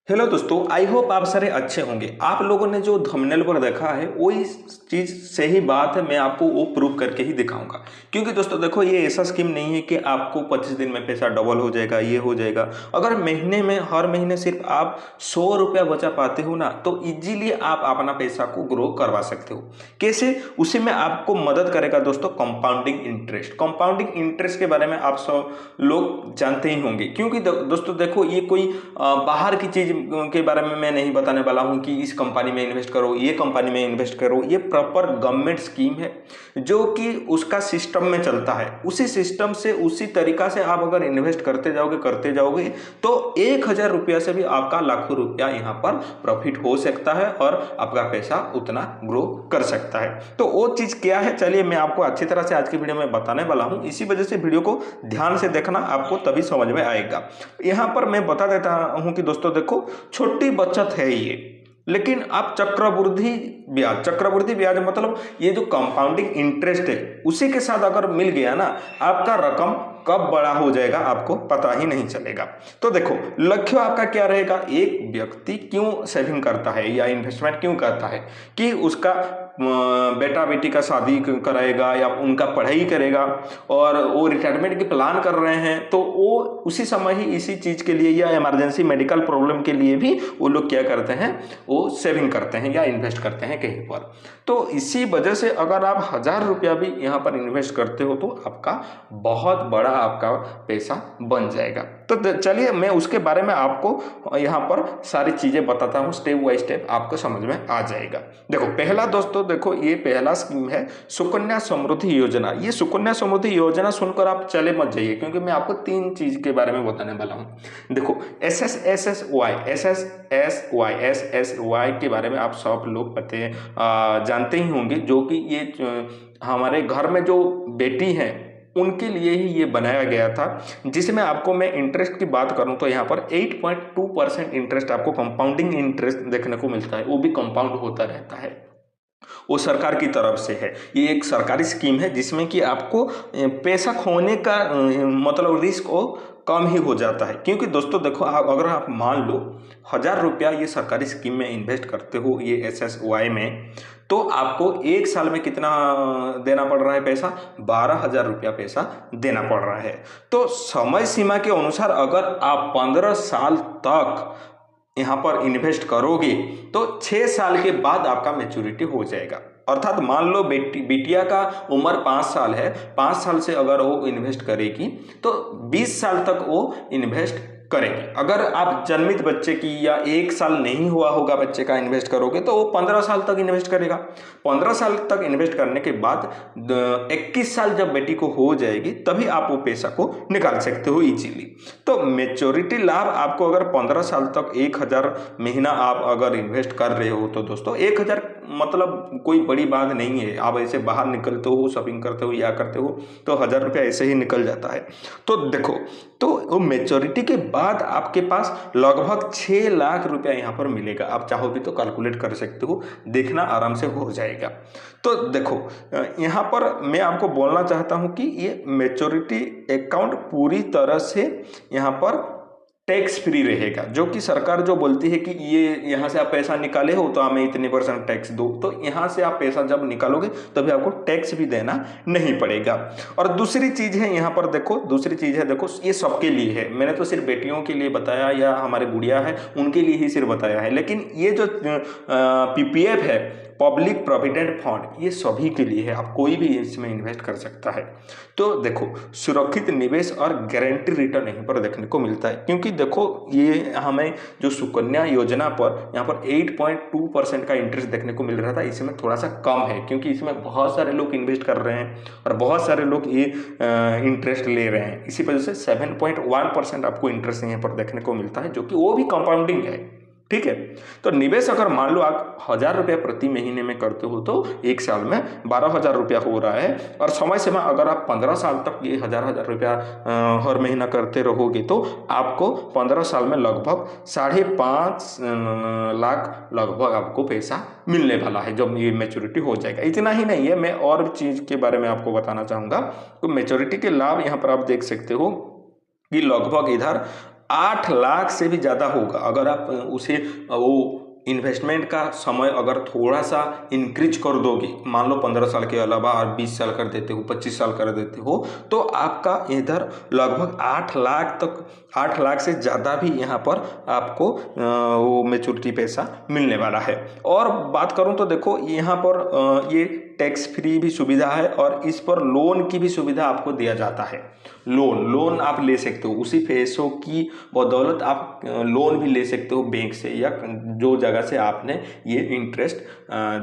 Hello दोस्तों, I hope आप सारे अच्छे होंगे। आप लोगों ने जो थंबनेल पर देखा है वही चीज़ सही बात है। मैं आपको वो प्रूव करके ही दिखाऊंगा। क्योंकि दोस्तों देखो, ये ऐसा स्कीम नहीं है कि आपको 25 दिन में पैसा डबल हो जाएगा, ये हो जाएगा। अगर महीने में हर महीने सिर्फ आप 100 रुपया बचा पाते हो ना, तो इजीली आप अपना पैसा को ग्रो करवा सकते हो। कैसे? उसी में आपको मदद करेगा दोस्तों कंपाउंडिंग इंटरेस्ट। कंपाउंडिंग इंटरेस्ट के बारे में आप सब लोग जानते ही होंगे। क्योंकि दोस्तों देखो, ये कोई बाहर की चीज के बारे में मैं नहीं बताने वाला हूं कि इस कंपनी में इन्वेस्ट करो, ये कंपनी में इन्वेस्ट करो। ये प्रॉपर गवर्नमेंट स्कीम है जो कि उसका सिस्टम में चलता है। उसी सिस्टम से, उसी तरीका से आप अगर इन्वेस्ट करते जाओगे तो 1,000 रुपया से भी आपका लाखों रुपया यहाँ पर प्रॉफिट हो सकता है और आपका पैसा उतना ग्रो कर सकता है। तो वो चीज क्या है, चलिए मैं आपको अच्छी तरह से आज की वीडियो में बताने वाला हूं। इसी वजह से वीडियो को ध्यान से देखना, आपको तभी समझ में आएगा। यहाँ पर मैं बता देता हूं कि दोस्तों देखो, छोटी बचत है ये, लेकिन आप चक्रवृद्धि ब्याज मतलब ये जो कंपाउंडिंग इंटरेस्ट है उसी के साथ अगर मिल गया ना, आपका रकम कब बड़ा हो जाएगा आपको पता ही नहीं चलेगा। तो देखो, लक्ष्य आपका क्या रहेगा? एक व्यक्ति क्यों सेविंग करता है या इन्वेस्टमेंट क्यों करता है? कि उसका बेटा बेटी का शादी कराएगा या उनका पढ़ाई करेगा, और वो रिटायरमेंट की प्लान कर रहे हैं, तो वो उसी समय ही इसी चीज के लिए या इमरजेंसी मेडिकल प्रॉब्लम के लिए भी वो लोग क्या करते हैं, वो सेविंग करते हैं या इन्वेस्ट करते हैं कहीं पर। तो इसी वजह से अगर आप 1,000 रुपया भी यहाँ पर इन्वेस्ट करते हो तो आपका बहुत बड़ा आपका पैसा बन जाएगा। तो चलिए मैं उसके बारे में आपको यहाँ पर सारी चीजें बताता हूँ, स्टेप बाय स्टेप आपको समझ में आ जाएगा। देखो पहला दोस्तों, देखो ये पहला स्कीम है सुकन्या समृद्धि योजना। ये सुकन्या समृद्धि योजना सुनकर आप चले मत जाइए, क्योंकि मैं आपको 3 चीज के बारे में बताने वाला हूँ। देखो एस एस वाई के बारे में आप सब लोग जानते ही होंगे, जो कि ये हमारे घर में जो बेटी हैं उनके लिए ही ये बनाया गया था। जिसमें आपको मैं इंटरेस्ट की बात करूं तो यहाँ पर 8.2% इंटरेस्ट आपको कंपाउंडिंग इंटरेस्ट देखने को मिलता है। वो भी कंपाउंड होता रहता है, वो सरकार की तरफ से है। ये एक सरकारी स्कीम है जिसमें कि आपको पैसा खोने का मतलब रिस्क हो कम ही हो जाता है। क्योंकि दोस्तों देखो, अगर आप मान लो 1,000 रुपया ये सरकारी स्कीम में इन्वेस्ट करते हो ये SSY में, तो आपको एक साल में कितना देना पड़ रहा है पैसा? 12,000 रुपया पैसा देना पड़ रहा है। तो समय सीमा के अनुसार अगर आप 15 साल तक यहाँ पर इन्वेस्ट करोगे तो 6 साल के बाद आपका मैच्योरिटी हो जाएगा। अर्थात मान लो बिटिया का उम्र 5 साल है, 5 साल से अगर वो इन्वेस्ट करेगी तो 20 साल तक वो इन्वेस्ट करेगी। अगर आप जन्मित बच्चे की या 1 साल नहीं हुआ होगा बच्चे का इन्वेस्ट करोगे तो वो 15 साल तक इन्वेस्ट करेगा। 15 साल तक इन्वेस्ट करने के बाद 21 साल जब बेटी को हो जाएगी तभी आप वो पैसा को निकाल सकते हो इजीली। तो मेच्योरिटी लाभ आपको अगर 15 साल तक 1,000 महीना आप अगर इन्वेस्ट कर रहे हो तो दोस्तों 1,000 मतलब कोई बड़ी बात नहीं है। आप ऐसे बाहर निकलते हो, शॉपिंग करते हो या करते हो तो 1,000 रुपया ऐसे ही निकल जाता है। तो देखो, तो वो मेच्योरिटी के बाद आपके पास लगभग 6 लाख रुपया यहाँ पर मिलेगा। आप चाहो भी तो कैलकुलेट कर सकते हो, देखना आराम से हो जाएगा। तो देखो, यहाँ पर मैं आपको बोलना चाहता हूँ कि ये मेच्योरिटी अकाउंट पूरी तरह से यहाँ पर टैक्स फ्री रहेगा। जो कि सरकार जो बोलती है कि ये यहाँ से आप पैसा निकाले हो तो हमें इतने % टैक्स दो, तो यहाँ से आप पैसा जब निकालोगे तभी आपको टैक्स भी देना नहीं पड़ेगा। और दूसरी चीज है यहाँ पर देखो, देखो ये सबके लिए है। मैंने तो सिर्फ बेटियों के लिए बताया या हमारे गुड़िया है उनके लिए ही सिर्फ बताया है, लेकिन ये जो PPF है, पब्लिक प्रोविडेंट फंड, ये सभी के लिए है। आप कोई भी इसमें इन्वेस्ट कर सकता है। तो देखो, सुरक्षित निवेश और गारंटी रिटर्न यहीं पर देखने को मिलता है। क्योंकि देखो, ये हमें जो सुकन्या योजना पर यहाँ पर 8.2% का इंटरेस्ट देखने को मिल रहा था, इसमें थोड़ा सा कम है क्योंकि इसमें बहुत सारे लोग इन्वेस्ट कर रहे हैं और बहुत सारे लोग ये इंटरेस्ट ले रहे हैं। इसी वजह से 7.1% आपको इंटरेस्ट यहाँ पर देखने को मिलता है, जो कि वो भी कंपाउंडिंग है। ठीक है। तो निवेश अगर मान लो आप 1,000 रुपया प्रति महीने में करते हो तो एक साल में 12,000 रुपया हो रहा है। और समय समय अगर आप 15 साल तक ये 1,000 रुपया हर महीना करते रहोगे तो आपको 15 साल में लगभग 5.5 लाख लगभग आपको पैसा मिलने वाला है जब ये मैच्योरिटी हो जाएगा। इतना ही नहीं है, मैं और चीज़ के बारे में आपको बताना चाहूँगा। तो मैच्योरिटी के लाभ यहाँ पर आप देख सकते हो कि लगभग इधर 8 लाख से भी ज़्यादा होगा। अगर आप उसे वो इन्वेस्टमेंट का समय अगर थोड़ा सा इंक्रीज कर दोगे, मान लो 15 साल के अलावा और 20 साल कर देते हो, 25 साल कर देते हो, तो आपका इधर लगभग 8 लाख तक, 8 लाख से ज़्यादा भी यहाँ पर आपको वो मैच्योरिटी पैसा मिलने वाला है। और बात करूँ तो देखो यहाँ पर ये टैक्स फ्री भी सुविधा है और इस पर लोन की भी सुविधा आपको दिया जाता है। लोन आप ले सकते हो, उसी पैसों की बदौलत आप लोन भी ले सकते हो बैंक से, या जो जगह से आपने ये इंटरेस्ट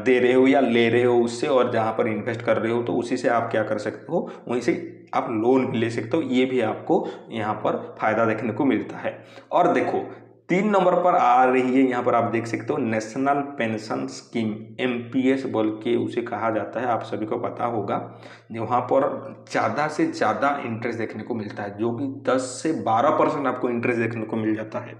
दे रहे हो या ले रहे हो उससे, और जहाँ पर इन्वेस्ट कर रहे हो तो उसी से आप क्या कर सकते हो, वहीं से आप लोन भी ले सकते हो। ये भी आपको यहाँ पर फायदा देखने को मिलता है। और देखो 3 नंबर पर आ रही है, यहाँ पर आप देख सकते हो नेशनल पेंशन स्कीम, MPS बोल के उसे कहा जाता है, आप सभी को पता होगा। वहाँ पर ज़्यादा से ज़्यादा इंटरेस्ट देखने को मिलता है, जो कि 10 से 12% आपको इंटरेस्ट देखने को मिल जाता है।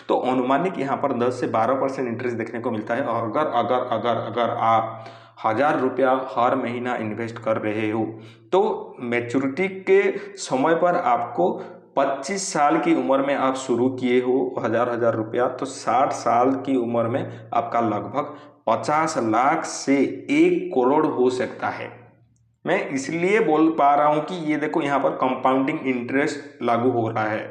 तो अनुमानिक यहाँ पर 10 से 12% इंटरेस्ट देखने को मिलता है। अगर अगर अगर अगर आप 1000 रुपया हर महीना इन्वेस्ट कर रहे हो तो मैच्योरिटी के समय पर आपको 25 साल की उम्र में आप शुरू किए हो 1000 रुपया, तो 60 साल की उम्र में आपका लगभग 50 लाख से 1 करोड़ हो सकता है। मैं इसलिए बोल पा रहा हूँ कि ये देखो यहाँ पर कंपाउंडिंग इंटरेस्ट लागू हो रहा है।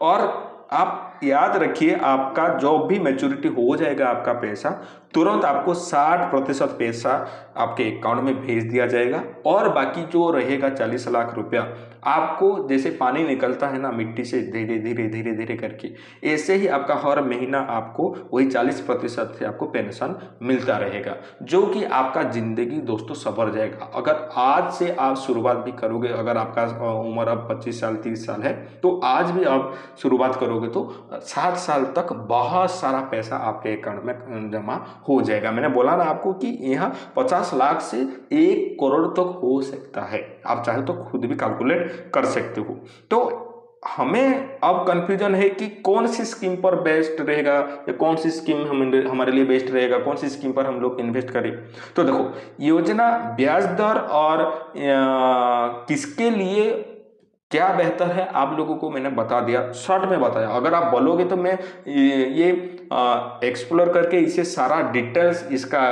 और आप याद रखिए, आपका जो भी मैच्योरिटी हो जाएगा आपका पैसा, तुरंत आपको 60% पैसा आपके अकाउंट में भेज दिया जाएगा, और बाकी जो रहेगा 40 लाख रुपया आपको जैसे पानी निकलता है ना मिट्टी से, धीरे धीरे धीरे धीरे करके, ऐसे ही आपका हर महीना आपको वही 40% से आपको पेंशन मिलता रहेगा, जो कि आपका जिंदगी दोस्तों संवर जाएगा। अगर आज से आप शुरुआत भी करोगे, अगर आपका उम्र अब 25 साल 30 साल है, तो आज भी आप शुरुआत करोगे तो 60 साल तक बहुत सारा पैसा आपके अकाउंट में जमा हो जाएगा। मैंने बोला ना आपको कि यहाँ 50 लाख से 1 करोड़ तक हो सकता है, आप चाहे तो खुद भी कैलकुलेट कर सकते हो। तो हमें अब कंफ्यूजन है कि कौन सी स्कीम पर बेस्ट रहेगा, या कौन सी स्कीम हमारे लिए बेस्ट रहेगा, कौन सी स्कीम पर हम लोग इन्वेस्ट करें। तो देखो, योजना, ब्याज दर और किसके लिए क्या बेहतर है आप लोगों को मैंने बता दिया, शॉर्ट में बताया। अगर आप बोलोगे तो मैं ये एक्सप्लोर करके इसे सारा डिटेल्स, इसका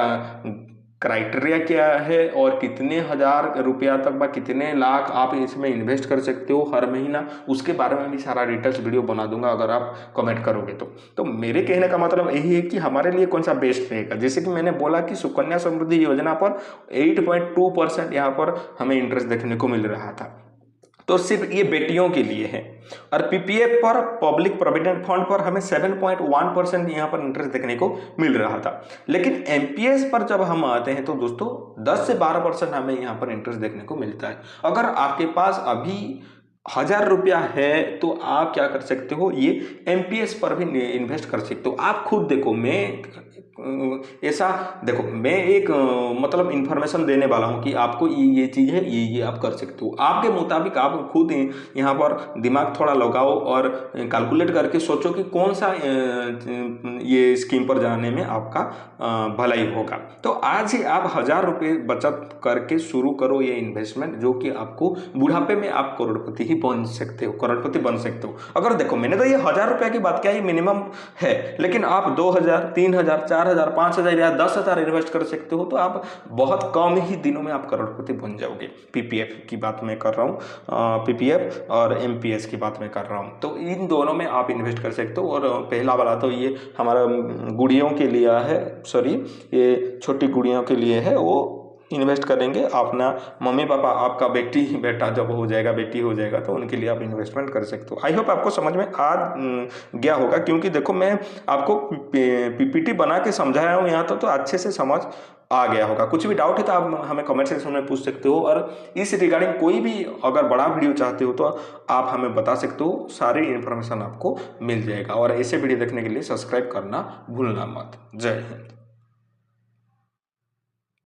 क्राइटेरिया क्या है और कितने 1000 रुपया तक व कितने लाख आप इसमें इन्वेस्ट कर सकते हो हर महीना, उसके बारे में भी सारा डिटेल्स वीडियो बना दूंगा अगर आप कमेंट करोगे तो मेरे कहने का मतलब यही है कि हमारे लिए कौन सा बेस्ट रहेगा। जैसे कि मैंने बोला कि सुकन्या समृद्धि योजना पर 8.2% यहाँ पर हमें इंटरेस्ट देखने को मिल रहा था, तो सिर्फ ये बेटियों के लिए है। और PPF पर, पब्लिक प्रोविडेंट फंड पर हमें 7.1% यहाँ पर इंटरेस्ट देखने को मिल रहा था। लेकिन MPS पर जब हम आते हैं तो दोस्तों 10 से 12% हमें यहाँ पर इंटरेस्ट देखने को मिलता है। अगर आपके पास अभी 1000 रुपया है तो आप क्या कर सकते हो, ये MPS पर भी इन्वेस्ट कर सकते हो। आप खुद देखो, मैं एक मतलब इन्फॉर्मेशन देने वाला हूँ कि आपको ये चीज़ है, ये आप कर सकते हो। आपके मुताबिक आप खुद यहाँ पर दिमाग थोड़ा लगाओ और कैलकुलेट करके सोचो कि कौन सा ये स्कीम पर जाने में आपका भलाई होगा। तो आज ही आप 1000 रुपये बचत करके शुरू करो ये इन्वेस्टमेंट, जो कि आपको बुढ़ापे में आप करोड़पति ही बन सकते हो। अगर देखो, मैंने तो ये 1000 रुपये की बात किया, ये मिनिमम है, लेकिन आप 2000, 3000, 4000, 5000 या 10,000 इन्वेस्ट कर सकते हो, तो आप बहुत कम ही दिनों में आप करोड़पति बन जाओगे। PPF की बात मैं कर रहा हूँ, PPF और MPS की बात मैं कर रहा हूँ, तो इन दोनों में आप इन्वेस्ट कर सकते हो। और पहला वाला तो ये हमारा गुड़ियों के लिए है, ये छोटी गुड़ियों के लिए है, वो इन्वेस्ट करेंगे अपना मम्मी पापा, आपका बेटा जब हो जाएगा, बेटी हो जाएगा, तो उनके लिए आप इन्वेस्टमेंट कर सकते हो। आई होप आपको समझ में आ गया होगा, क्योंकि देखो मैं आपको PPT बना के समझाया हूँ यहाँ तो अच्छे से समझ आ गया होगा। कुछ भी डाउट है तो आप हमें कमेंट सेक्शन में पूछ सकते हो, और इस रिगार्डिंग कोई भी अगर बड़ा वीडियो चाहते हो तो आप हमें बता सकते हो, सारी इन्फॉर्मेशन आपको मिल जाएगा। और ऐसे वीडियो देखने के लिए सब्सक्राइब करना भूलना मत। जय हिंद।